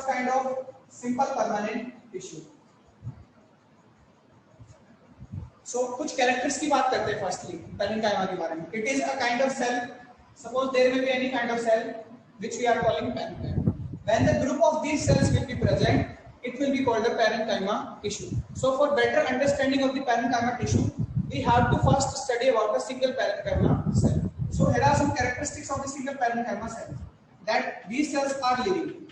kind of simple permanent tissue. So कुछ characters की बात करते हैं firstly parenchyma के बारे में. It is a kind of cell. Suppose there may be any kind of cell which we are calling parenchyma. When the group of these cells will be present, it will be called the parenchyma tissue. So for better understanding of the parenchyma tissue, we have to first study about the single parenchyma cell. So here are some characteristics of the single parenchyma cell. That these cells are living.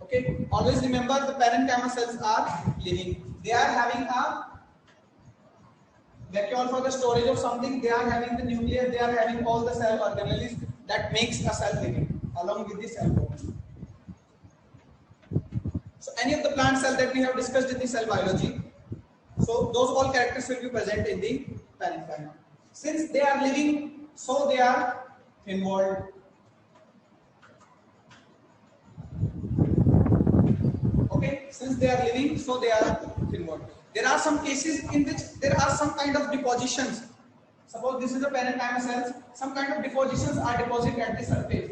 Okay, always remember the parenchyma cells are living. They are having a vacuole for the storage of something. They are having the nucleus. They are having all the cell organelles that makes a cell living along with the cell wall. So any of the plant cell that we have discussed in the cell biology, so those all characters will be present in the parenchyma. Since they are living, so they are thin-walled. Okay, since they are living, so they are thin-walled. There are some cases in which there are some kind of depositions. Suppose this is a parenchyma cells. Some kind of depositions are deposited at the surface,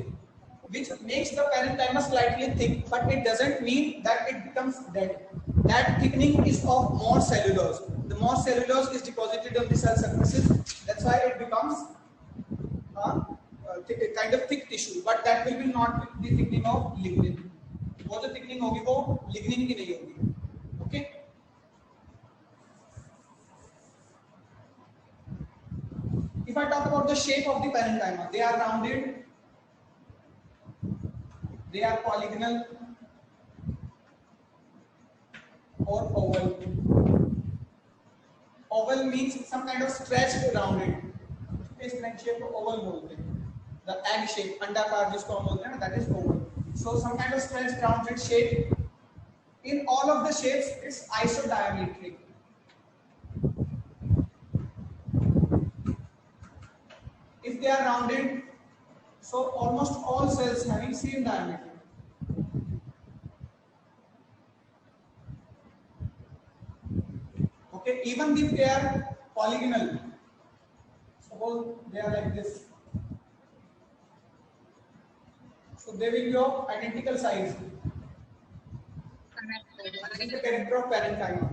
which makes the parenchyma slightly thick, but it doesn't mean that it becomes dead. That thickening is of more cellulose. The more cellulose is deposited on the cell surfaces. That's why it becomes a kind of thick tissue. But that will be not the thickening of lignin. वो जो thickening होगी वो lignin की नहीं होगी. Okay. If I talk about the shape of the parenchyma, they are rounded. They are polygonal or oval. Oval means some kind of stretched rounded. इस तरह shape को oval बोलते हैं. The egg shape, अंडाकार जिसको हम बोलते हैं ना, that is oval. So some kind of stretched rounded shape. In all of the shapes, it's isodiametric. If they are rounded, so almost all cells having same diameter. Okay, even if they are polygonal, suppose they are like this, so they will be of identical size. This is the character of parenchyma.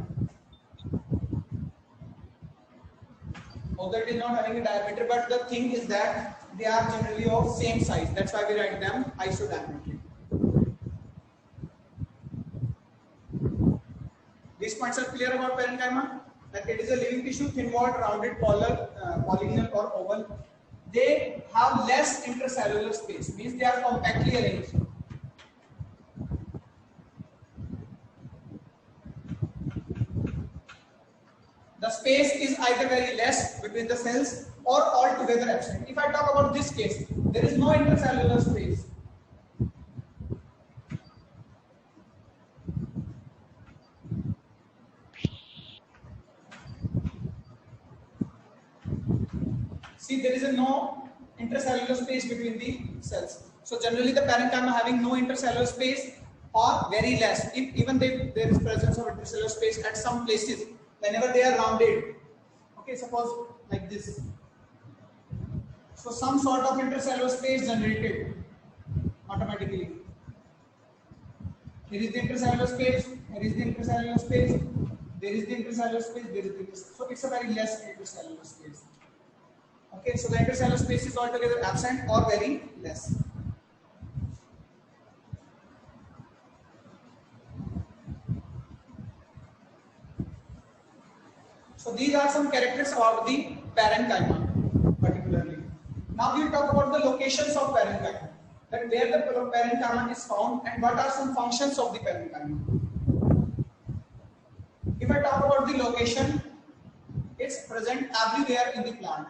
Although it is not having a diameter, but the thing is that they are generally of same size. That's why we write them isodiametric. These points are clear about parenchyma. That it is a living tissue, thin-walled, rounded, polygonal or oval. They have less intercellular space. Means they are compactly arranged. The space is either very less between the cells or altogether absent. If I talk about this case, there is no intercellular space. See, there is no intercellular space between the cells. So generally the parenchyma having no intercellular space or very less. If even there is presence of intercellular space at some places, whenever they are rounded, okay, suppose like this, so some sort of intercellular space generated automatically. Here is the intercellular space, here is the intercellular space, there is the intercellular space, there is the intercellular. So it's a very less intercellular space. Okay, so the intercellular space is altogether absent or very less. So these are some characters about the parenchyma particularly. Now we will talk about the locations of parenchyma. That where the parenchyma is found and what are some functions of the parenchyma. If I talk about the location, it's present everywhere in the plant.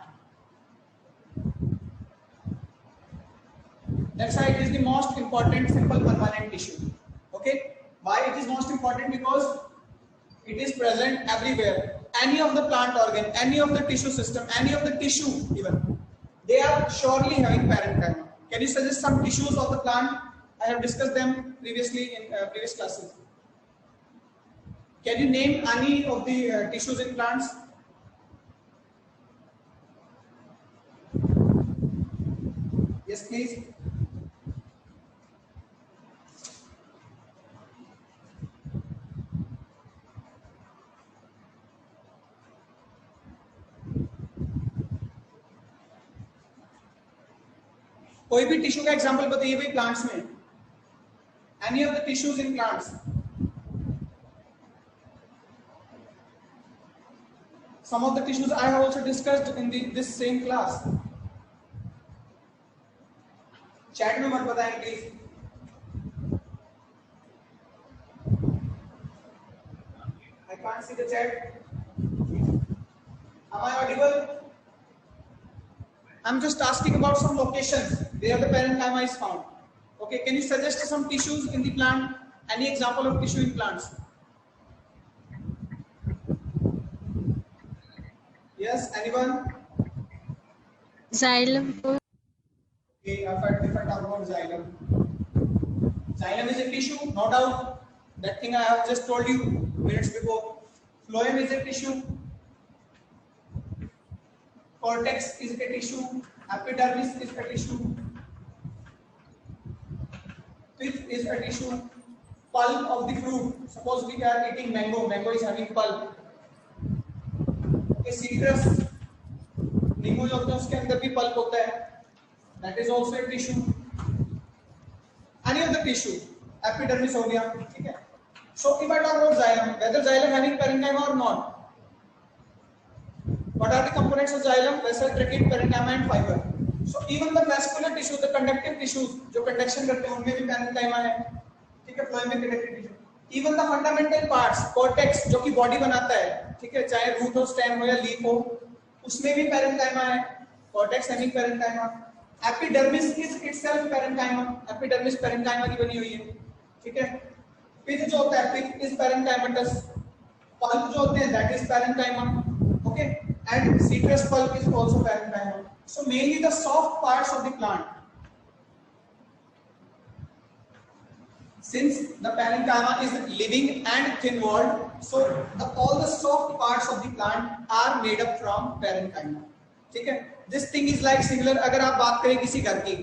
That's why it is the most important simple permanent tissue. Okay, why it is most important? Because it is present everywhere. Any of the plant organ, any of the tissue system, any of the tissue even, they are surely having parenchyma. Can you suggest some tissues of the plant? I have discussed them previously in previous classes. Can you name any of the tissues in plants? Yes, please. कोई भी tissue का example बताइए भाई plants में, any of the tissues in plants. Some of the tissues I have also discussed in this same class. Chat में मत बताएं please. I can't see the chat. Am I audible? I'm just asking about some locations where the parenchyma is found. Okay, can you suggest some tissues in the plant? Any example of tissue in plants? Yes, anyone? Xylem. Okay, if I talk about xylem. Xylem is a tissue, no doubt. That thing I have just told you minutes before. Phloem is a tissue. Cortex is a tissue. Epidermis is a tissue. Pith is a tissue. Pulp of the fruit. Suppose we are eating mango. Mango is having pulp. Citrus, नींबू जो होता है उसके अंदर भी pulp होता है, that is also a tissue. Any of the tissue, epidermis हो गया, ठीक है. So if I talk about xylem, whether xylem having parenchyma or not, what are the components of xylem? Vessel, trachea, parenchyma and fiber. So even the vascular tissue, the conductive tissues जो conduction करते हैं उनमें भी parenchyma है, ठीक है. phloem में conductive tissue. Even the fundamental parts, cortex जो कि बॉडी बनाता है, ठीक है, चाहे रूट हो, स्टेम हो या लीफ हो, उसमें भी पेरेंकाइमा है. cortex having parenchyma. Epidermis is itself parenchyma. Epidermis parenchyma की बनी हुई है, ठीक है. pith जो होता है, pith is parenchymatous. pulp जो होते हैं, that is parenchyma. Okay, and citrus pulp is also parenchyma. So mainly the soft parts of the plant. Since the parenchyma is living and thin-walled, so all the soft parts of the plant are made up from parenchyma. ठीक है. This thing is like similar. अगर आप बात करें किसी घर की,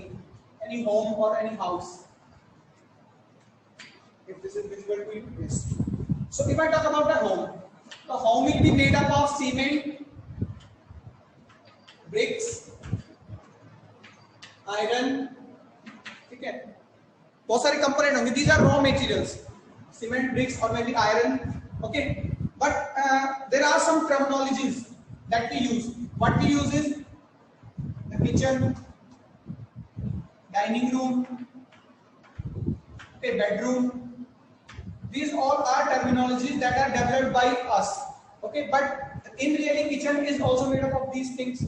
any home or any house. If this is visible to you, yes. So if I talk about a home, the home will be made up of cement, bricks, iron. ठीक है. बहुत सारे कंपोनेंट होंगे. These are raw materials, cement, bricks or maybe iron. Okay, but there are some terminologies that we use. What we use is the kitchen, dining room, okay, bedroom. These all are terminologies that are developed by us. Okay, but in really kitchen is also made up of these things.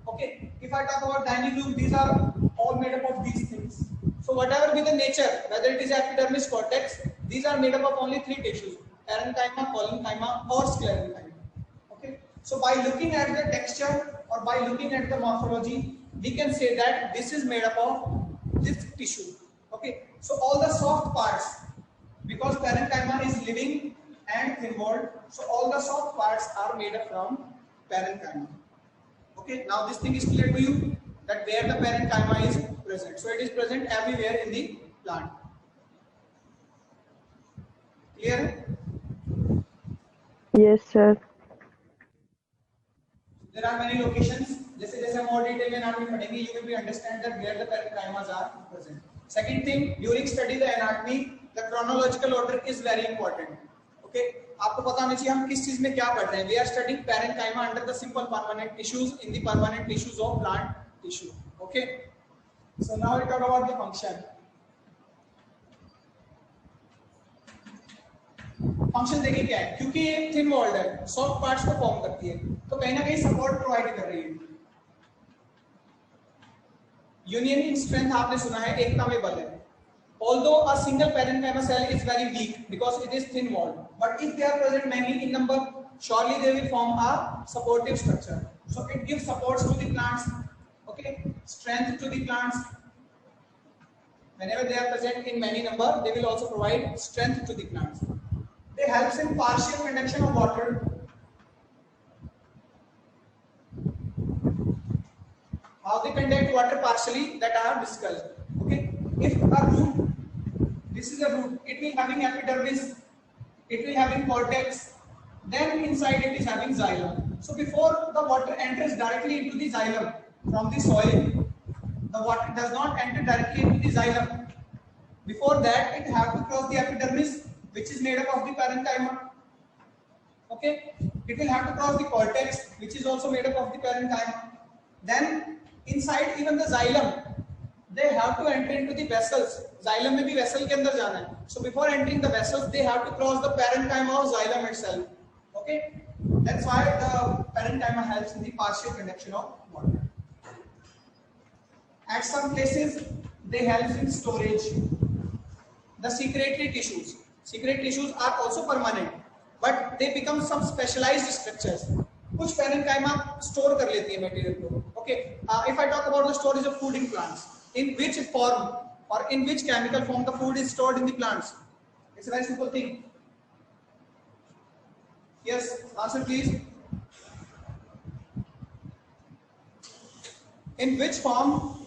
Okay, if I talk about dining room, these are all made up of these things. So whatever be the nature, whether it is epidermis, cortex, these are made up of only three tissues: parenchyma, collenchyma or sclerenchyma. Okay, so by looking at the texture or by looking at the morphology, we can say that this is made up of this tissue. Okay, so all the soft parts, because parenchyma is living and thin-walled, so all the soft parts are made up from parenchyma. Okay, now this thing is clear to you that where the parenchyma is present. So it is present everywhere in the plant. Clear? Yes, sir. There are many locations. जैसे जैसे हम और detail में anatomy पढ़ेंगे, you will be understand that where the parenchymas are present. Second thing, during study the anatomy, the chronological order is very important. Okay, आपको पता होना चाहिए हम किस चीज में क्या पढ़ रहे हैं. We are studying parenchyma under the simple permanent tissues in the permanent tissues of plant tissue. Okay, so now we talk about the function. Function देखिए क्या है, क्योंकि ये थिन वॉल्ड है, सॉफ्ट पार्ट्स को फॉर्म करती है, तो कहीं ना कहीं सपोर्ट प्रोवाइड कर रही है. यूनियन इन स्ट्रेंथ आपने सुना है, एकता में बल है. Although a single parenchyma cell is very weak because it is thin walled, but if they are present many in number, surely they will form a supportive structure. So it gives supports to the plants, okay, strength to the plants. Whenever they are present in many number, they will also provide strength to the plants. They helps in partial conduction of water. How they conduct water partially, that I have discussed. Okay, if a root, this is a root, it will having epidermis, it will having cortex, then inside it is having xylem. So before the water enters directly into the xylem from the soil, the water does not enter directly into the xylem. Before that, it have to cross the epidermis, which is made up of the parenchyma. Okay, it will have to cross the cortex, which is also made up of the parenchyma. Then inside even the xylem, they have to enter into the vessels. Xylem में भी vessel के अंदर जाना है. So before entering the vessels, they have to cross the parenchyma of xylem itself. Okay, that's why the parenchyma helps in the partial conduction of water. At some places, they help in storage. The secretory tissues. Secretory tissues are also permanent, but they become some specialized structures. कुछ parenchyma store कर लेती है material को. Okay, if I talk about the storage of food in plants, in which form or in which chemical form the food is stored in the plants? It's a very simple thing. Yes, answer please. In which form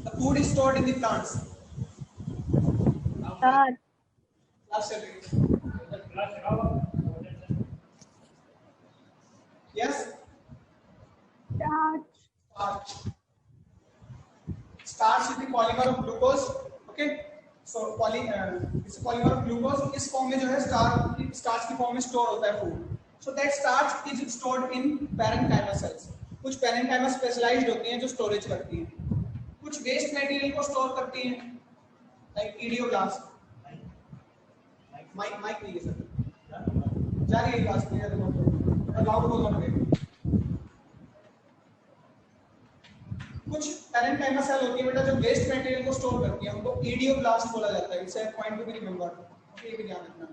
the food is stored in the plants? Starch. Yes? Starch. Starch. Starch is the polymer of glucose. Okay, so it's a polymer of glucose. इस form में जो है starch की form में store होता है food. So that starch is stored in parenchyma cells. कुछ parenchyma specialized होती हैं जो storage करती हैं. कुछ waste material को store करती हैं, like idioblast. Mic नहीं है सर. जा रही है class में यार बहुत. Loud बोलना पड़ेगा. कुछ parenchyma cell होती है बेटा जो waste material को store करती है, उनको idioblast बोला जाता है. इसे point to be remembered. Okay, ये भी ध्यान रखना.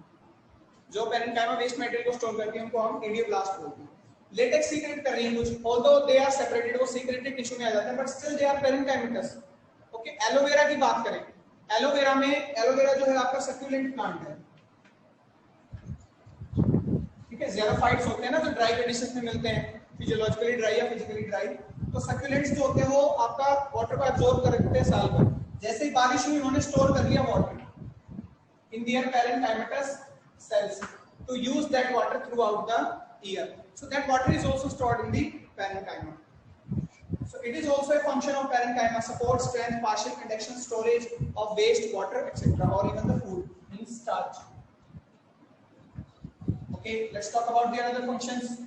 जो parenchyma waste material को store करती है उनको हम idioblast बोलते हैं. Latex secrete कर रही है कुछ, although they are separated, वो secreted tissue में आ जाते हैं, but still they are parenchymatous. Okay, aloe vera की बात करें. एलोवेरा जो है आपका succulent plant है. ठीक है, xerophytes होते हैं ना जो dry conditions में मिलते हैं, physiologically dry या physically dry. तो सक्यूलेंट्स जो होते हैं वो आपका वाटर को एब्जॉर्ब कर रखते हैं साल भर. जैसे ही बारिश हुई उन्होंने स्टोर कर लिया water in their parenchymatous cells to use that water throughout the year. So that water is also stored in the parenchyma. So it is also a function of parenchyma, support, strength, partial conduction, storage of waste water, etc., or even the food means starch. Okay, let's talk about the other functions.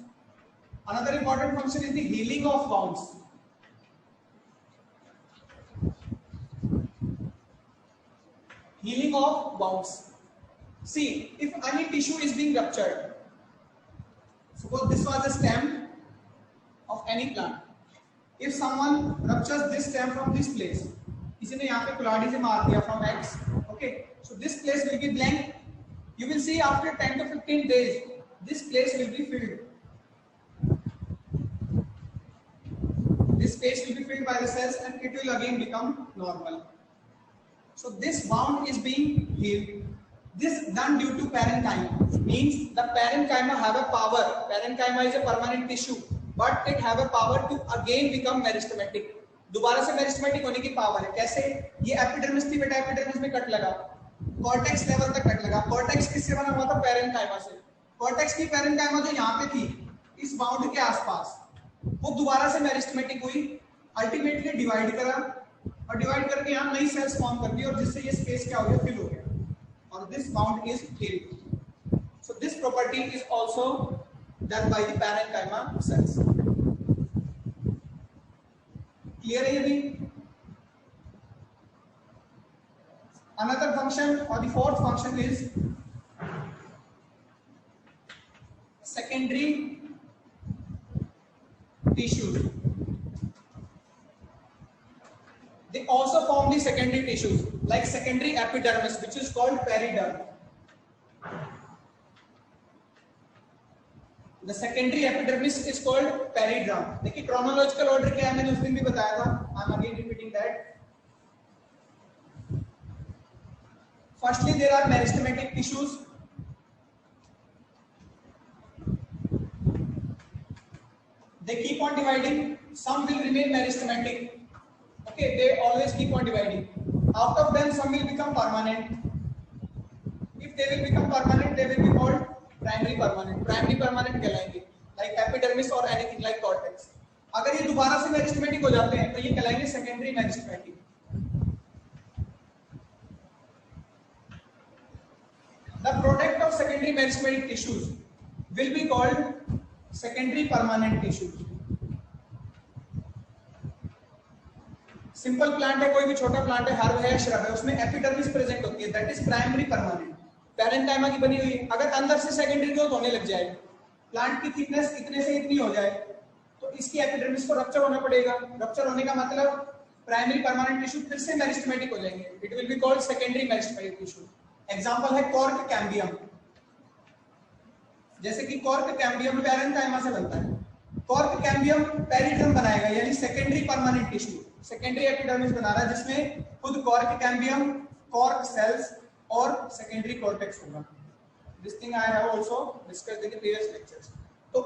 Another important function is the healing of wounds. Healing of wounds. See, if any tissue is being ruptured, suppose this was a stem of any plant. If someone ruptures this stem from this place, किसी ने यहाँ पे कुल्हाड़ी से मार दिया from X, okay, so this place will be blank. You will see after 10 to 15 days, this place will be filled. This space will be filled by the cells and it will again become normal. So this wound is being healed. This done due to parenchyma. Means the parenchyma have a power. Parenchyma is a permanent tissue, but it have a power to again become meristematic. दोबारा से meristematic होने की power है. कैसे? ये epidermis थी बेटा, epidermis में कट लगा. Cortex level तक कट लगा. Cortex किससे बना हुआ था? Parenchyma से. Cortex की parenchyma जो यहाँ पे थी, इस wound के आसपास, वो दोबारा से मेरिस्टेमेटिक हुई, अल्टीमेटली डिवाइड करा और डिवाइड करके यहाँ नई सेल्स फॉर्म कर दी और जिससे ये स्पेस क्या हो गया? फिल हो गया और this bound is healed. So this property is also done by the parenchyma cells. Clear है ये भी? अनदर फंक्शन और the fourth function is secondary tissues. They also form the secondary tissues like secondary epidermis, which is called periderm. The secondary epidermis is called periderm. देखिए chronological order क्या है, मैंने उस दिन भी बताया था. I'm again repeating that. Firstly, there are meristematic tissues. They keep on dividing. Some will remain meristematic. Okay, they always keep on dividing. Out of them, some will become permanent. If they will become permanent, they will be called primary permanent. Primary permanent कहलाएंगे, like epidermis or anything like cortex. अगर ये दोबारा से meristematic हो जाते हैं तो ये कहलाएंगे secondary meristematic. The product of secondary meristematic tissues will be called secondary permanent tissues. Simple plant है, कोई भी छोटा प्लांट है, हर्ब है, श्रब है, उसमें एपिडर्मिस प्रेजेंट होती है, that is primary permanent, parenchyma की बनी हुई है। अगर अंदर से सेकेंडरी ग्रोथ होने लग जाए, प्लांट की थिकनेस इतने से इतनी हो जाए, तो इसकी एपिडर्मिस को रप्चर होना पड़ेगा। रप्चर होने का मतलब प्राइमरी परमानेंट टिश्यू फिर से मेरिस्टेमेटिक हो जाएंगे, it will be called secondary meristematic tissue. Example है कॉर्क कैम्बियम, जैसे कि कॉर्क कैम्बियम पैरेंकाइमा से बनता है। कॉर्क कैम्बियम पेरिडर्म बनाएगा, यानी secondary permanent tissue, secondary epidermis बना रहा है, जिसमें खुद कॉर्क कैम्बियम, कॉर्क सेल्स और सेकेंडरी कॉर्टेक्स होगा। This thing I have also discussed in the previous lectures. तो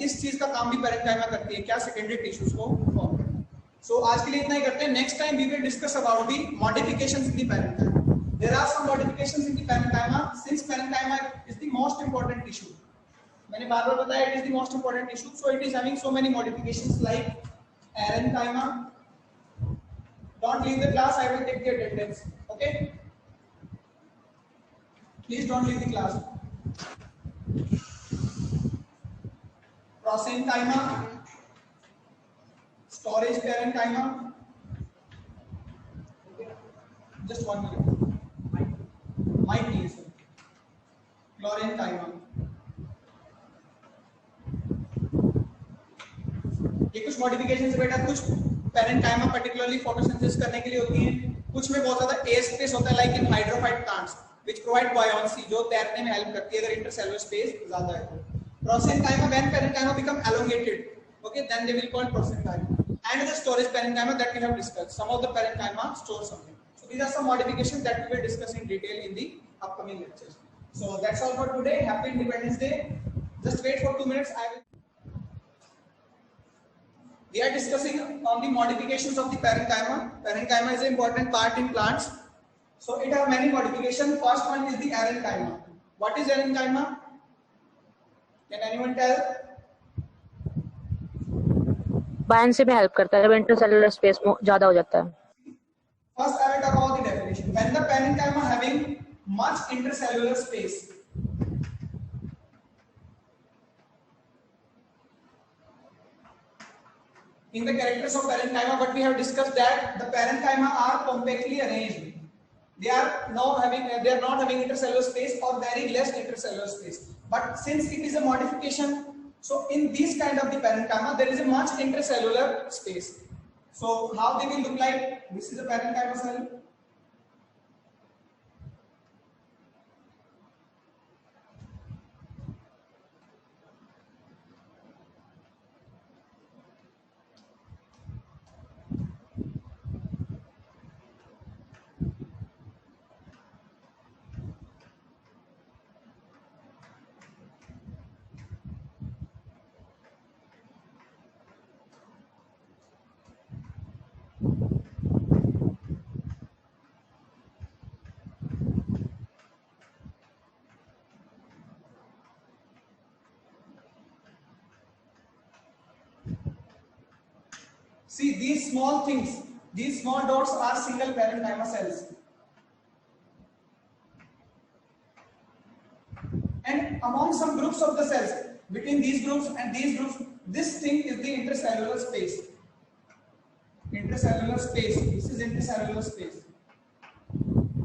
इस चीज का काम भी पैरेंकाइमा करती है, क्या, सेकेंडरी टिश्यूज को फॉर्म करना। सो आज के लिए इतना ही करते हैं। Next time we will discuss about the modifications in the parenchyma. There are some modifications in the parenchyma since parenchyma is the most important tissue. मैंने बार-बार बताया it is the most important tissue, so it is having so many modifications like parenchyma. Don't leave the class, I will take the attendance. Okay? Please don't leave the class. Prosenchyma, storage parenchyma. Just 1 minute. Might be so. Chlorenchyma. ये कुछ modification है बेटा, कुछ parenchyma particularly photosynthesis करने के लिए होती है, कुछ में बहुत ज्यादा एयर स्पेस होता है, like in hydrophyte plants which provide buoyancy, जो तैरने में हेल्प करती है अगर इंटरसेलुलर स्पेस ज्यादा है तो। Prosenchyma, when parenchyma become elongated, okay, then they will call prosenchyma. And the storage parenchyma that we have discussed, some of the parenchyma store something. So these are some modifications that we will discuss in detail in the upcoming lectures. So that's all for today. Happy Independence Day. Just wait for 2 minutes. We are discussing on the modifications of the parenchyma. Parenchyma is an important part in plants. So it has many modifications. First one is the arrenchyma. What is arrenchyma? Can anyone tell? Buoyancy में help करता है जब intercellular space ज्यादा हो जाता है। First, I will talk about the definition. When the parenchyma having much intercellular space, in the characters of parenchyma, what we have discussed that the parenchyma are compactly arranged. They are not having intercellular space or very less intercellular space. But since it is a modification, so in this kind of the parenchyma, there is a much intercellular space. So how they will look like? This is a parenchyma cell. See these small things, these small dots are single parenchyma cells. And among some groups of the cells, between these groups and these groups, this thing is the intercellular space. Intercellular space, this is intercellular space.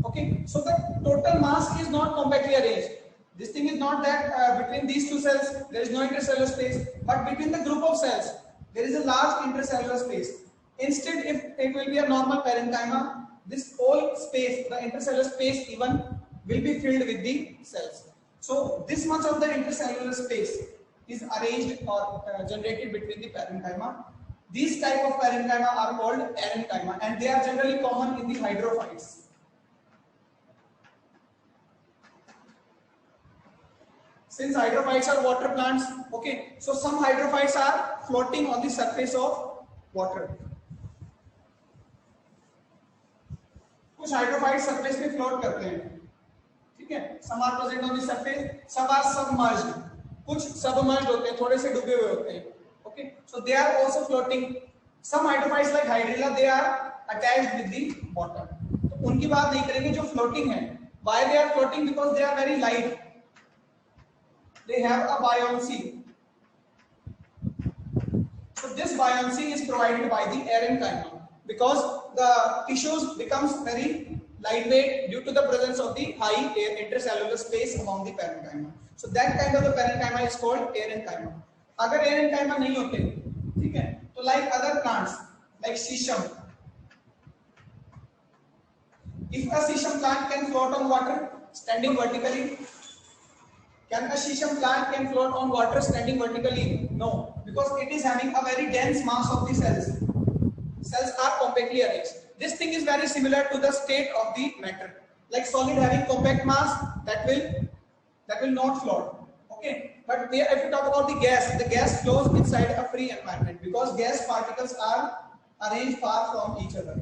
Okay, so the total mass is not compactly arranged. This thing is not that between these two cells there is no intercellular space, but between the group of cells there is a large intercellular space. Instead, if it will be a normal parenchyma, this whole space, the intercellular space even, will be filled with the cells. So this much of the intercellular space is arranged or generated between the parenchyma. These type of parenchyma are called arrenchyma, and they are generally common in the hydrophytes. Since hydrophytes are water plants, okay, so some hydrophytes are floating on the surface of water. कुछ hydrophytes surface पे float करते हैं, ठीक है? Some are present on the surface, some are submerged. कुछ submerged होते हैं, थोड़े से डूबे हुए होते हैं, Okay, so they are also floating. Some hydrophytes like Hydrilla, they are attached with the bottom. तो उनकी बात नहीं करेंगे जो floating है. Why they are floating? Because they are very light. They have a buoyancy. So this buoyancy is provided by the parenchyma because the tissues becomes very lightweight due to the presence of the high intercellular space among the parenchyma. So that kind of the parenchyma is called parenchyma. अगर parenchyma नहीं होते, ठीक है, तो like other plants like shisham. If a shisham plant can float on water standing vertically, can a shisham plant can float on water standing vertically? No, because it is having a very dense mass of the cells. Cells are compactly arranged. This thing is very similar to the state of the matter. Like solid having compact mass, that will not float. Okay, but if you talk about the gas flows inside a free environment because gas particles are arranged far from each other.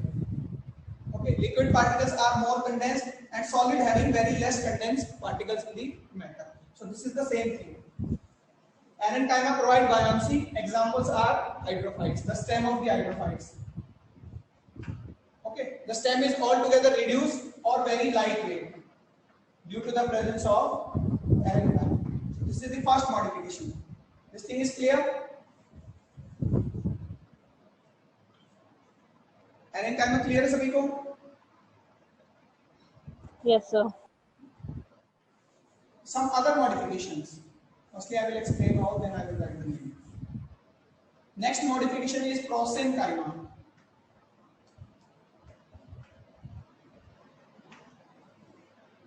Okay, liquid particles are more condensed and solid having very less condensed particles in the matter. So this is the same thing. Parenchyma provide buoyancy. Examples are hydrophytes, the stem of the hydrophytes. Okay, the stem is altogether reduced or very lightweight due to the presence of parenchyma. So this is the first modification. This thing is clear? Parenchyma clear है सभी को? Yes, sir. Some other modifications. Firstly, I will explain how, then I will write the name. Next modification is prosenchyma.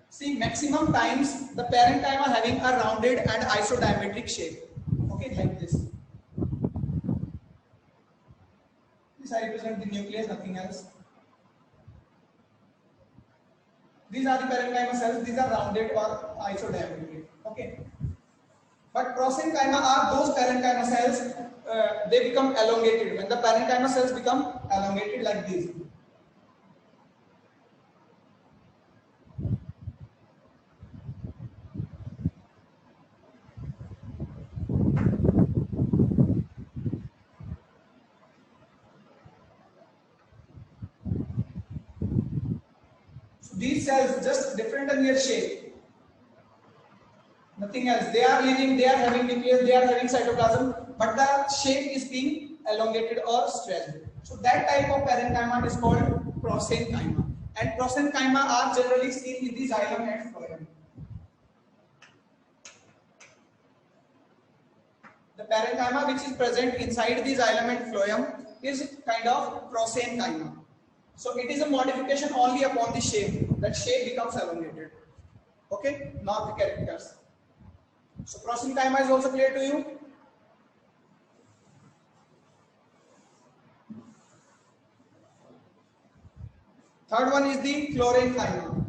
See, maximum times the parenchyma having a rounded and isodiametric shape. Okay, like this. This I represent the nucleus, nothing else. These are the parenchyma cells. These are rounded or isodiametric. Okay. But prosenchyma are those parenchyma cells. They become elongated when the parenchyma cells become elongated like this. These cells just different in their shape, nothing else. They are living, they are having nucleus, they are having cytoplasm, but the shape is being elongated or stretched. So that type of parenchyma is called prosenchyma, and prosenchyma are generally seen in the xylem and phloem. The parenchyma which is present inside the xylem and phloem is kind of prosenchyma. So it is a modification only upon the shape. That shape becomes elongated. Okay, not the characters. So prosenchyma is also clear to you. Third one is the chlorenchyma.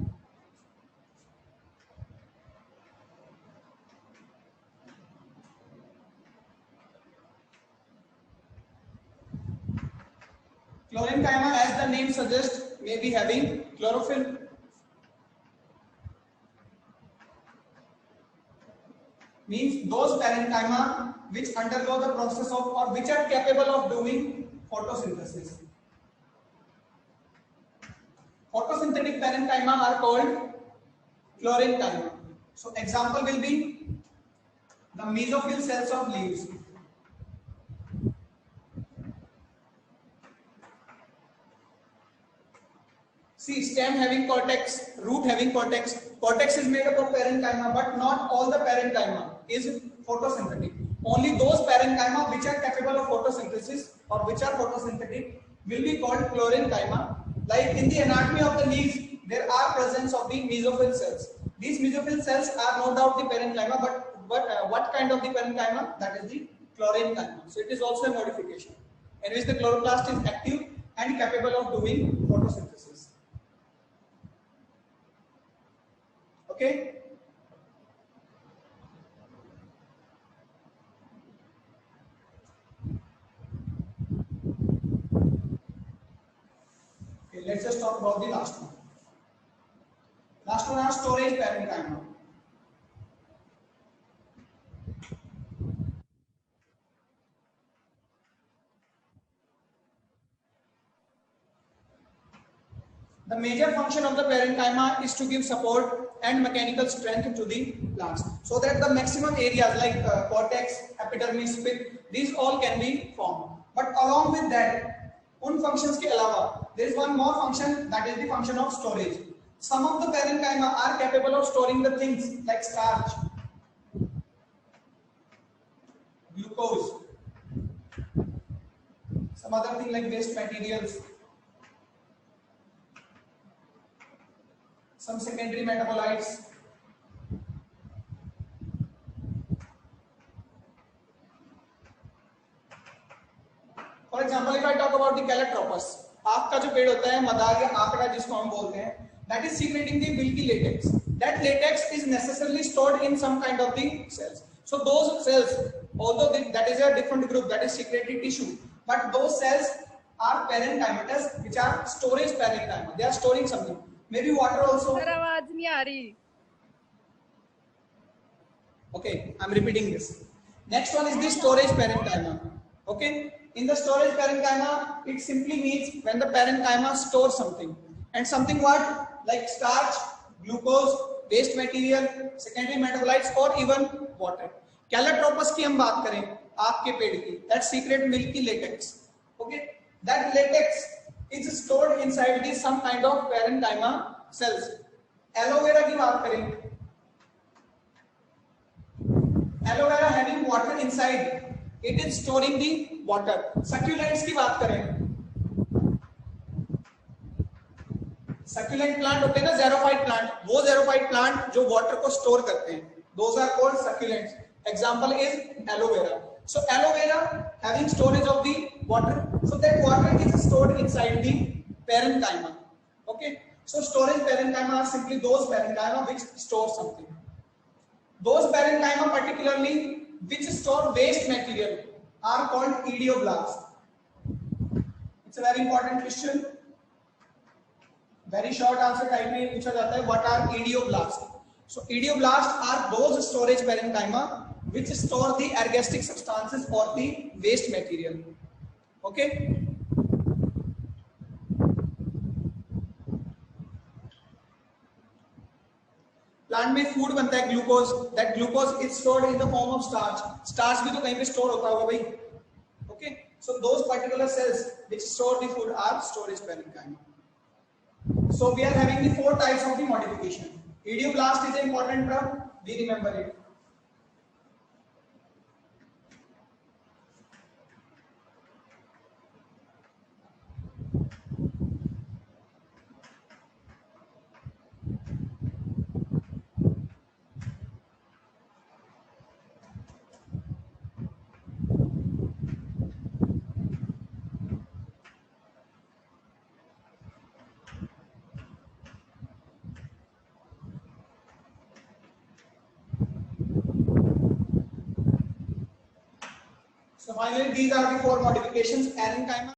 Chlorenchyma, as the name suggests, may be having chlorophyll. Means those parenchyma which undergo the process of or which are capable of doing photosynthesis. Photosynthetic parenchyma are called chlorenchyma. So example will be the mesophyll cells of leaves. See, stem having cortex, root having cortex. Cortex is made up of parenchyma, but not all the parenchyma is photosynthetic. Only those parenchyma which are capable of photosynthesis or which are photosynthetic will be called chlorenchyma. Like in the anatomy of the leaves, there are presence of the mesophyll cells. These mesophyll cells are no doubt the parenchyma, but what kind of the parenchyma? That is the chlorenchyma. So it is also a modification in which the chloroplast is active and capable of doing photosynthesis. Okay. Okay, let's just talk about the last one. Last one are storage parenchyma. The major function of the parenchyma is to give support and mechanical strength to the plants, so that the maximum areas like cortex, epidermis, pith, these all can be formed. But along with that, उन functions के अलावा, there is one more function, that is the function of storage. Some of the parenchyma are capable of storing the things like starch, glucose, some other thing like waste materials, some secondary metabolites. For example, if I talk about the Calotropis, आँख का जो पेड़ होता है, मदार या आंकड़ा जिसको हम बोलते हैं, that is secreting the milky latex. That latex is necessarily stored in some kind of the cells. So those cells, although that is a different group, that is secretory tissue, but those cells are parenchymatous, which are storage parenchyma. They are storing something. Maybe water also. Sir आवाज नहीं आ रही. Okay, I'm repeating this. Next one is the storage parenchyma. Okay, in the storage parenchyma, it simply means when the parenchyma stores something, and something what, like starch, glucose, waste material, secondary metabolites, or even water. Calotropis की हम बात करें, आँख के पेड़ की, that secret milky latex. Okay, that latex is stored inside the some kind of parenchyma cells. Aloe vera की बात करें, aloe vera having water inside, it is storing the water. Succulents की बात करें, succulent plant होते हैं ना, xerophyte plant, वो xerophyte plant जो water को store करते हैं, those are called succulents. Example is aloe vera. So aloe vera having storage of the water, so that water is stored inside the parenchyma. Okay, so storage parenchyma are simply those parenchyma which store something. Those parenchyma particularly which store waste material are called idioblasts. It's a very important question. Very short answer type में पूछा जाता है, what are idioblasts? So idioblasts are those storage parenchyma which store the ergastic substances or the waste material. Okay. Plant में food बनता है glucose. That glucose is stored in the form of starch. Starch भी तो कहीं पे store होता होगा भाई. Okay. So those particular cells which store the food are storage parenchyma. So we are having the four types of the modification. Idioblast is an important term. We remember it. So finally, these are the four modifications. Parenchyma